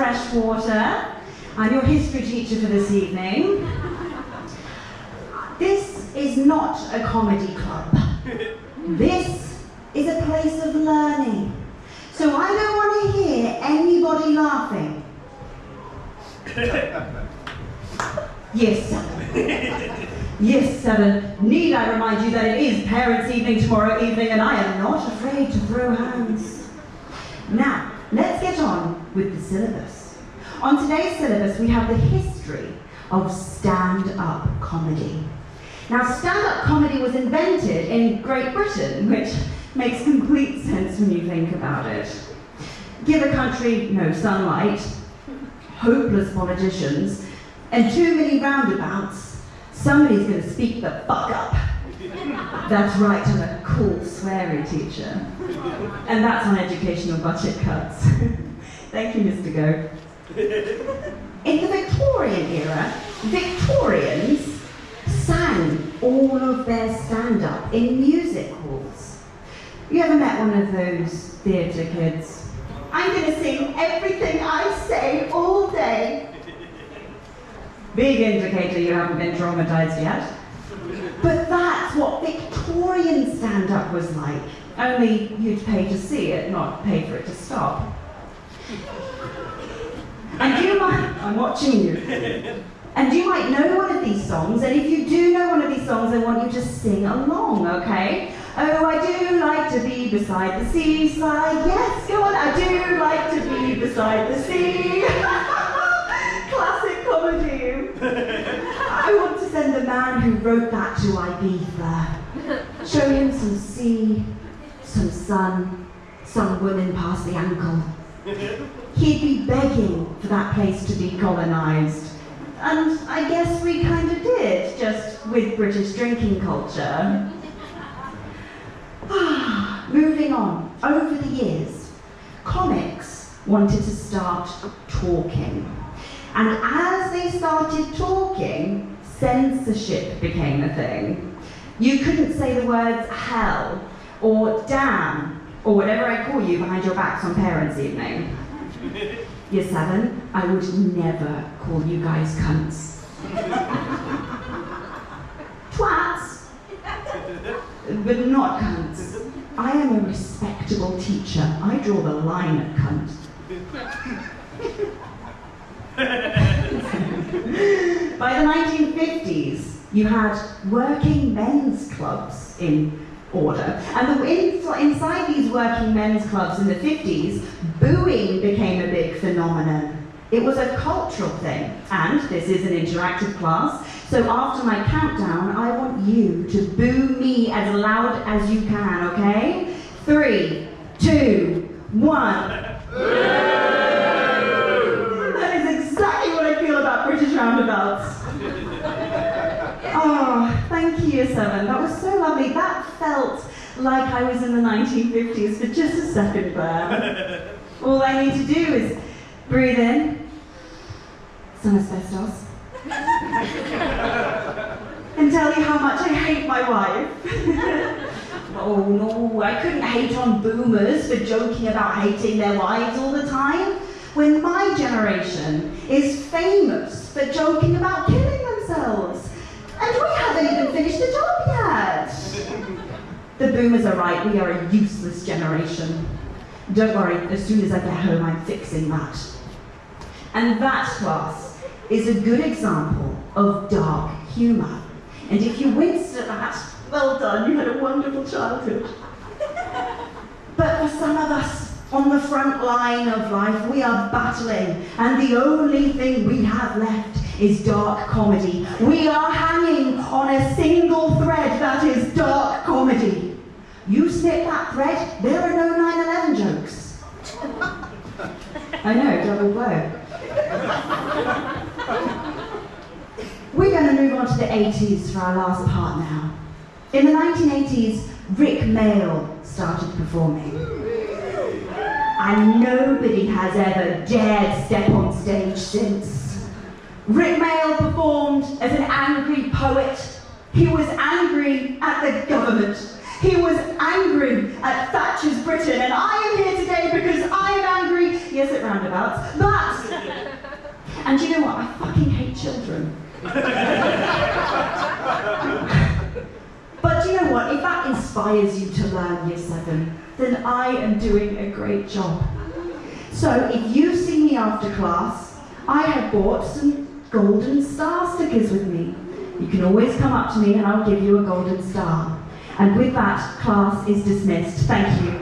Freshwater. I'm your history teacher for this evening. This is not a comedy club. This is a place of learning. So I don't want to hear anybody laughing. Yes, 7. Yes, 7. Need I remind you that it is Parents' Evening tomorrow evening and I am not afraid to throw hands. Now, let's get on with the syllabus. On today's syllabus, we have the history of stand-up comedy. Now, stand-up comedy was invented in Great Britain, which makes complete sense when you think about it. Give a country no sunlight, hopeless politicians, and too many roundabouts, somebody's going to speak the fuck up. That's right, I'm a cool, sweary teacher. And that's on educational budget cuts. Thank you, Mr. Go. In the Victorian era, Victorians sang all of their stand-up in music halls. You ever met one of those theatre kids? I'm going to sing everything I say all day. Big indicator you haven't been traumatized yet. But that's what Victorian stand-up was like. Only you'd pay to see it, not pay for it to stop. And you might, I'm watching you. And you might know one of these songs, and if you do know one of these songs, I want you to sing along, okay? Oh, I do like to be beside the seaside. Yes, go on. I do like to be beside the sea. Classic comedy. I want to send the man who wrote that to Ibiza. Show him some sea, some sun, some women past the ankle. He'd be begging for that place to be colonised. And I guess we kind of did, just with British drinking culture. Moving on, over the years, comics wanted to start talking. And as they started talking, censorship became a thing. You couldn't say the words hell, or damn, or whatever I call you behind your backs on Parents' Evening. Year 7, I would never call you guys cunts. Twats, but not cunts. I am a respectable teacher. I draw the line at cunt. By the 1950s, you had working men's clubs in order. And inside these working men's clubs in the 50s, booing became a big phenomenon. It was a cultural thing. And this is an interactive class, so after my countdown, I want you to boo me as loud as you can, okay? 3, 2, 1. That is exactly what I feel about British roundabouts. Oh, thank you, Year 7. That was so lovely. That felt like I was in the 1950s for just a second there. All I need to do is breathe in some asbestos and tell you how much I hate my wife. Oh no, I couldn't hate on boomers for joking about hating their wives all the time, when my generation is famous for joking about killing themselves. And we haven't even finished the job yet. The boomers are right, we are a useless generation. Don't worry, as soon as I get home, I'm fixing that. And that class is a good example of dark humour. And if you winced at that, well done, you had a wonderful childhood. But for some of us on the front line of life, we are battling, and the only thing we have left is dark comedy. We are hanging on a single thread that is dark comedy. You snip that thread, there are no 9/11 jokes. I know, double blow. We're going to move on to the 80s for our last part now. In the 1980s, Rick Mail started performing. And nobody has ever dared step on stage since. Rick Mail performed as an angry poet. He was angry at the government. He was angry at Thatcher's Britain. And I am here today because I am angry, yes, at roundabouts, but And do you know what? I fucking hate children. But do you know what? If that inspires you to learn Year 7, then I am doing a great job. So if you see me after class, I have bought some golden star stickers with me. You can always come up to me and I'll give you a golden star. And with that, class is dismissed. Thank you.